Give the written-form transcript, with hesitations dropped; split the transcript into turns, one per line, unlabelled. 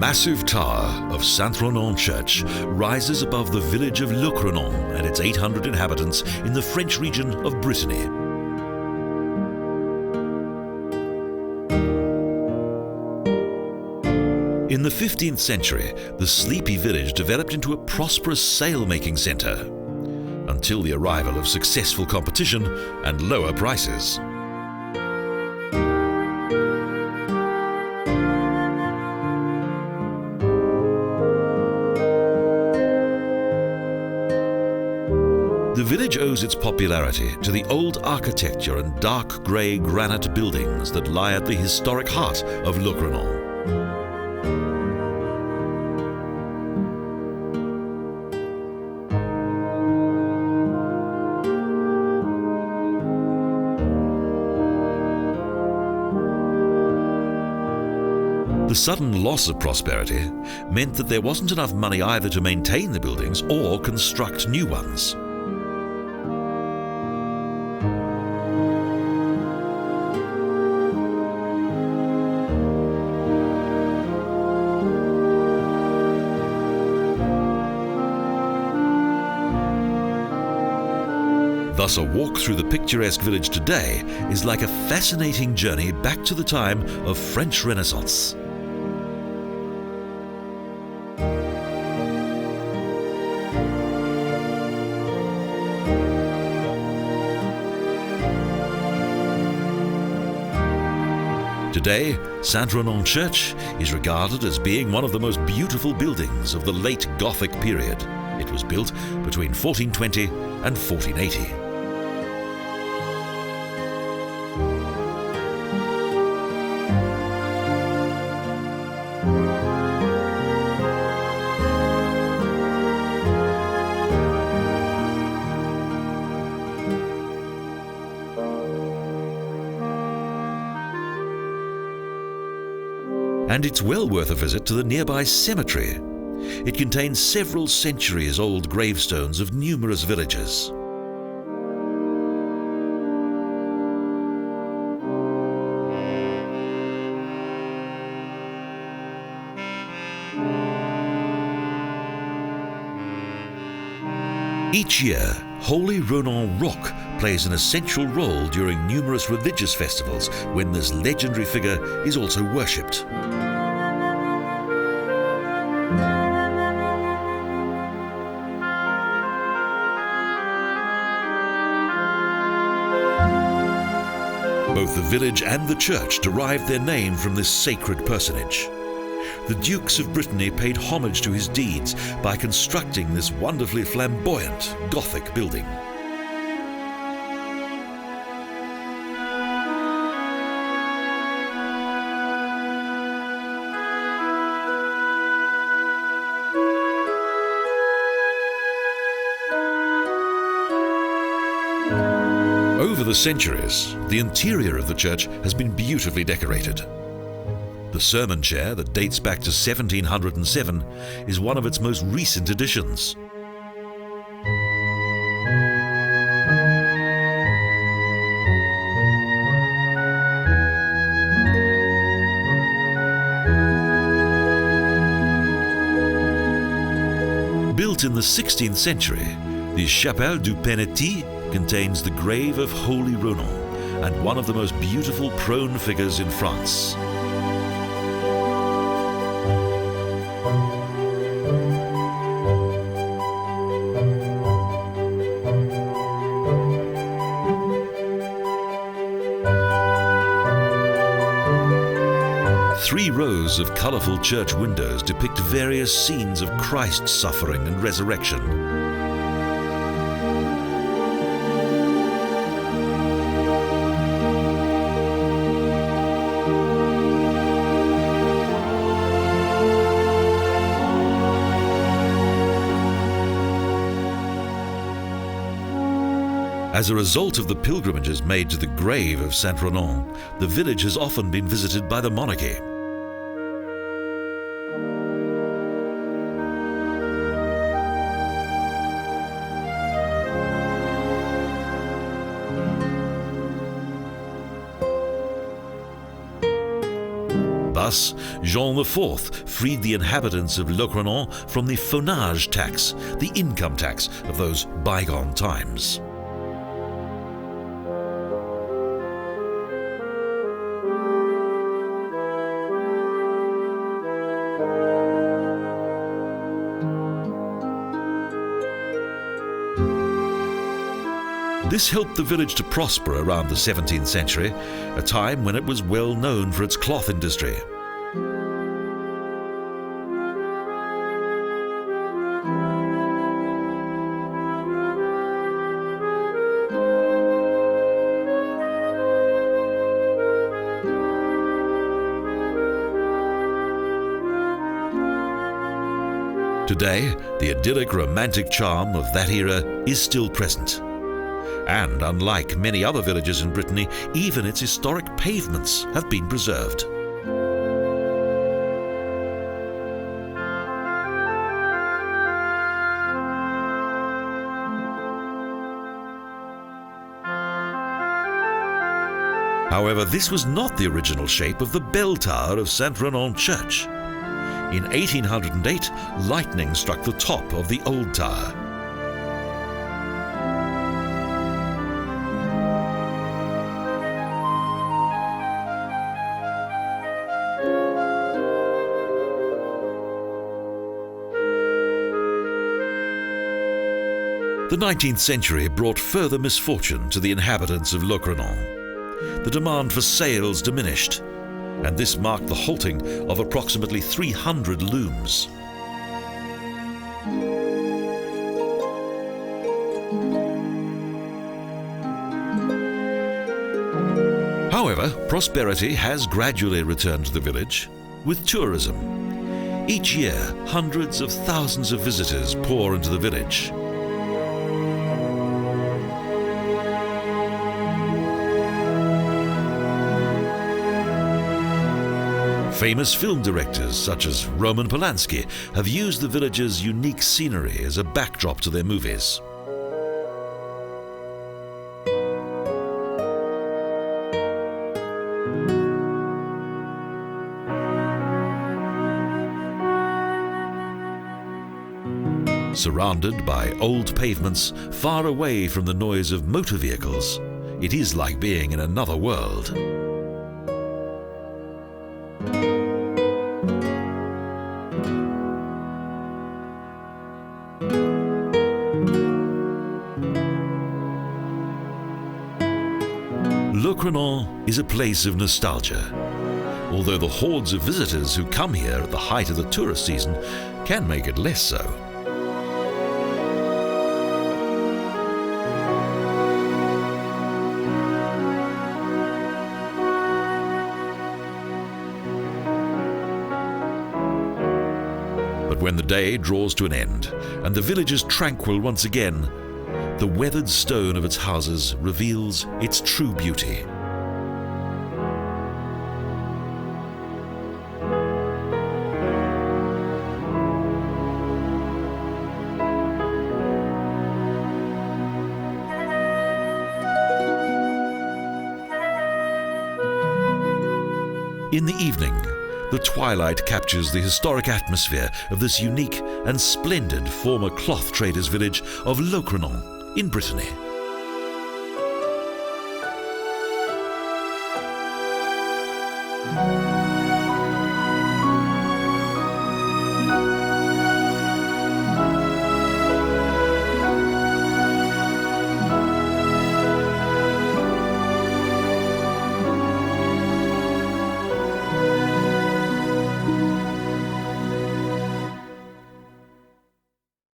massive tower of Saint Ronan Church rises above the village of Locronan and its 800 inhabitants in the French region of Brittany. In the 15th century, the sleepy village developed into a prosperous sail-making centre, until the arrival of successful competition and lower prices. The village owes its popularity to the old architecture and dark grey granite buildings that lie at the historic heart of Locronan. The sudden loss of prosperity meant that there wasn't enough money either to maintain the buildings or construct new ones. Thus, a walk through the picturesque village today is like a fascinating journey back to the time of French Renaissance. Today, Saint Ronan Church is regarded as being one of the most beautiful buildings of the late Gothic period. It was built between 1420 and 1480. And it's well worth a visit to the nearby cemetery. It contains several centuries-old gravestones of numerous villagers. Each year, Holy Ronan Rock plays an essential role during numerous religious festivals when this legendary figure is also worshipped. Both the village and the church derived their name from this sacred personage. The Dukes of Brittany paid homage to his deeds by constructing this wonderfully flamboyant Gothic building. Over the centuries, the interior of the church has been beautifully decorated. The sermon chair, that dates back to 1707, is one of its most recent additions. Built in the 16th century, the Chapelle du Peneti contains the grave of Holy Ronan and one of the most beautiful prone figures in France. Three rows of colourful church windows depict various scenes of Christ's suffering and resurrection. As a result of the pilgrimages made to the grave of Saint Ronan, the village has often been visited by the monarchy. Thus, Jean IV freed the inhabitants of Locronan from the faunage tax, the income tax of those bygone times. This helped the village to prosper around the 17th century, a time when it was well known for its cloth industry. Today, the idyllic romantic charm of that era is still present. And unlike many other villages in Brittany, even its historic pavements have been preserved. However, this was not the original shape of the bell tower of Saint Ronan Church. In 1808, lightning struck the top of the old tower. The 19th century brought further misfortune to the inhabitants of Locronan. The demand for sails diminished, and this marked the halting of approximately 300 looms. However, prosperity has gradually returned to the village with tourism. Each year, hundreds of thousands of visitors pour into the village. Famous film directors such as Roman Polanski have used the village's unique scenery as a backdrop to their movies. Surrounded by old pavements, far away from the noise of motor vehicles, it is like being in another world. Locronan is a place of nostalgia, although the hordes of visitors who come here at the height of the tourist season can make it less so. But when the day draws to an end and the village is tranquil once again, the weathered stone of its houses reveals its true beauty. In the evening, the twilight captures the historic atmosphere of this unique and splendid former cloth traders' village of Locronan in Brittany.